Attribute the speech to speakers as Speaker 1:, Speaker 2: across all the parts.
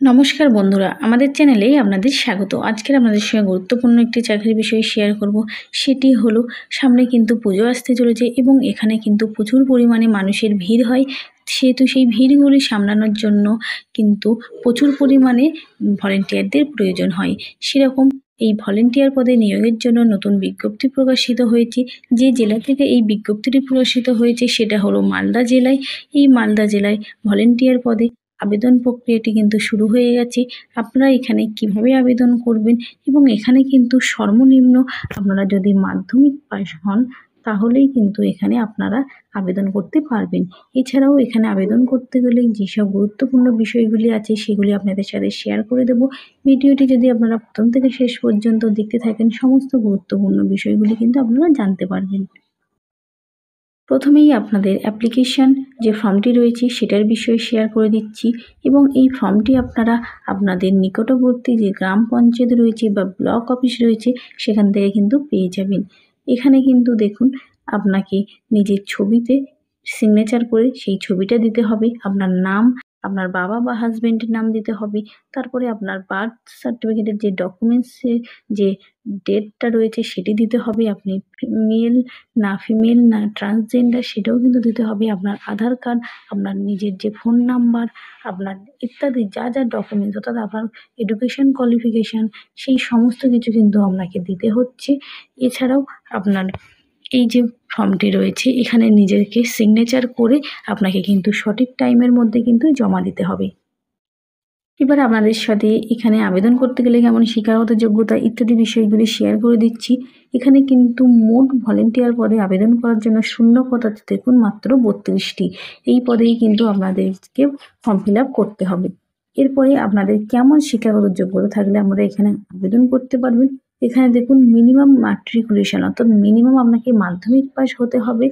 Speaker 1: নমস্কার বন্ধুরা, আমাদের চ্যানেলে আপনাদের স্বাগত। আজকের আপনাদের সঙ্গে গুরুত্বপূর্ণ একটি চাকরির বিষয়ে শেয়ার করব। সেটি হলো, সামনে কিন্তু পুজো আসতে চলেছে এবং এখানে কিন্তু প্রচুর পরিমাণে মানুষের ভিড় হয়। সেহেতু সেই ভিড়গুলি সামলানোর জন্য কিন্তু প্রচুর পরিমাণে ভলেন্টিয়ারদের প্রয়োজন হয়। সেরকম এই ভলেন্টিয়ার পদে নিয়োগের জন্য নতুন বিজ্ঞপ্তি প্রকাশিত হয়েছে। যে জেলা থেকে এই বিজ্ঞপ্তিটি প্রকাশিত হয়েছে সেটা হলো মালদা জেলায়। এই মালদা জেলায় ভলেন্টিয়ার পদে আবেদন প্রক্রিয়াটি কিন্তু শুরু হয়ে গেছে। আপনারা এখানে কিভাবে আবেদন করবেন এবং এখানে কিন্তু সর্বনিম্ন আপনারা যদি মাধ্যমিক পাস হন তাহলেই কিন্তু এখানে আপনারা আবেদন করতে পারবেন। এছাড়াও এখানে আবেদন করতে গেলে যেসব গুরুত্বপূর্ণ বিষয়গুলি আছে সেগুলি আপনাদের সাথে শেয়ার করে দেব। ভিডিওটি যদি আপনারা প্রথম থেকে শেষ পর্যন্ত দেখতে থাকেন সমস্ত গুরুত্বপূর্ণ বিষয়গুলি কিন্তু আপনারা জানতে পারবেন। প্রথমেই আপনাদের অ্যাপ্লিকেশান যে ফর্মটি রয়েছে সেটার বিষয়ে শেয়ার করে দিচ্ছি এবং এই ফর্মটি আপনারা আপনাদের নিকটবর্তী যে গ্রাম পঞ্চায়েত রয়েছে বা ব্লক অফিস রয়েছে সেখান থেকে কিন্তু পেয়ে যাবেন। এখানে কিন্তু দেখুন, আপনাকে নিজের ছবিতে সিগনেচার করে সেই ছবিটা দিতে হবে, আপনার নাম, আপনার বাবা বা হাজব্যান্ডের নাম দিতে হবে, তারপরে আপনার বার্থ সার্টিফিকেটের যে ডকুমেন্টসের যে ডেটটা রয়েছে সেটি দিতে হবে, আপনি মেল না ফিমেল না ট্রান্সজেন্ডার সেটাও কিন্তু দিতে হবে, আপনার আধার কার্ড, আপনার নিজের যে ফোন নাম্বার, আপনার ইত্যাদি যা যা ডকুমেন্টস অর্থাৎ আপনার এডুকেশন কোয়ালিফিকেশান সেই সমস্ত কিছু কিন্তু আপনাকে দিতে হচ্ছে। এছাড়াও আপনার এই যে ফর্মটি রয়েছে এখানে নিজেকে সিগনেচার করে আপনাকে কিন্তু সঠিক টাইমের মধ্যে কিন্তু জমা দিতে হবে। এবার আপনাদের সাথে এখানে আবেদন করতে গেলে কেমন শিক্ষাগত যোগ্যতা ইত্যাদি বিষয়গুলি শেয়ার করে দিচ্ছি। এখানে কিন্তু মোট ভলেন্টিয়ার পদে আবেদন করার জন্য শূন্য পদ আছে দেখুন মাত্র 32টি। এই পদেই কিন্তু আপনাদেরকে ফর্ম ফিল আপ করতে হবে। এরপরে আপনাদের কেমন শিক্ষাগত যোগ্যতা থাকলে আমরা এখানে আবেদন করতে পারবেন। এখানে দেখুন মিনিমাম ম্যাট্রিকুলেশন অর্থাৎ মিনিমাম আপনাকে মাধ্যমিক পাস হতে হবে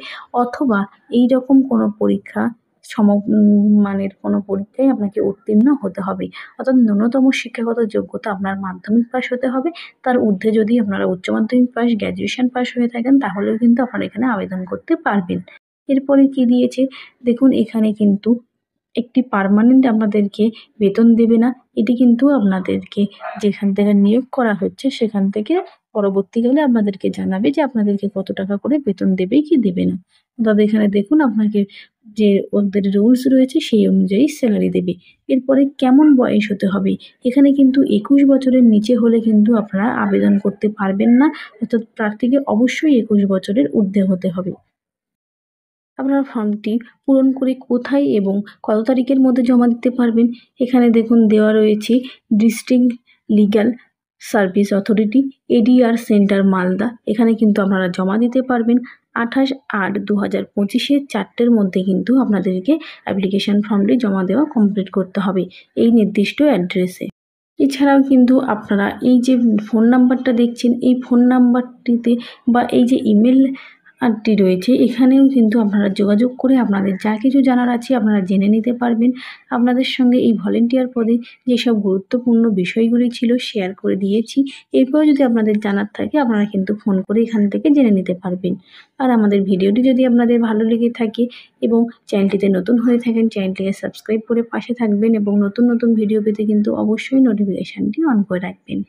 Speaker 1: অথবা এই রকম কোনো পরীক্ষা মানের কোনো পরীক্ষায় আপনাকে উত্তীর্ণ হতে হবে। অর্থাৎ ন্যূনতম শিক্ষাগত যোগ্যতা আপনার মাধ্যমিক পাস হতে হবে। তার ঊর্ধ্বে যদি আপনারা উচ্চ মাধ্যমিক পাস, গ্র্যাজুয়েশন পাস হয়ে থাকেন তাহলেও কিন্তু আপনারা এখানে আবেদন করতে পারবেন। এরপরে কি দিয়েছে দেখুন, এখানে কিন্তু একটি পার্মানেন্ট আপনাদেরকে বেতন দেবে না। এটি কিন্তু আপনাদেরকে যেখান থেকে নিয়োগ করা হচ্ছে সেখান থেকে পরবর্তীকালে আপনাদেরকে জানাবে যে আপনাদেরকে কত টাকা করে বেতন দেবে কি দেবে না। তবে এখানে দেখুন আপনাকে যে ওদের রুলস রয়েছে সেই অনুযায়ী স্যালারি দেবে। এরপরে কেমন বয়স হতে হবে, এখানে কিন্তু 21 বছরের নিচে হলে কিন্তু আপনারা আবেদন করতে পারবেন না, অর্থাৎ প্রার্থীকে অবশ্যই 21 বছরের ঊর্ধ্বে হতে হবে। আপনার ফর্মটি পূরণ করে কোথায় এবং কত তারিখের মধ্যে জমা দিতে পারবেন এখানে দেখুন দেওয়া রয়েছে। District legal service authority, ADR centre Malda, এখানে কিন্তু আপনারা জমা দিতে পারবেন 28/8/2025 4টের মধ্যে কিন্তু আপনাদেরকে অ্যাপ্লিকেশান ফর্মটি জমা দেওয়া কমপ্লিট করতে হবে এই নির্দিষ্ট অ্যাড্রেসে। এছাড়াও কিন্তু আপনারা এই যে ফোন নাম্বারটা দেখছেন এই ফোন নাম্বারটিতে বা এই যে ইমেল টি রয়েছে এখানেও কিন্তু আপনারা যোগাযোগ করে আপনাদের যা কিছু জানার আছে আপনারা জেনে নিতে পারবেন। আপনাদের সঙ্গে এই ভলেন্টিয়ার পদে যেসব গুরুত্বপূর্ণ বিষয়গুলি ছিল শেয়ার করে দিয়েছি। এরপরেও যদি আপনাদের জানার থাকে আপনারা কিন্তু ফোন করে এখান থেকে জেনে নিতে পারবেন। আর আমাদের ভিডিওটি যদি আপনাদের ভালো লেগে থাকে এবং চ্যানেলটিতে নতুন হয়ে থাকেন চ্যানেলটিকে সাবস্ক্রাইব করে পাশে থাকবেন এবং নতুন নতুন ভিডিও পেতে কিন্তু অবশ্যই নোটিফিকেশানটি অন করে রাখবেন।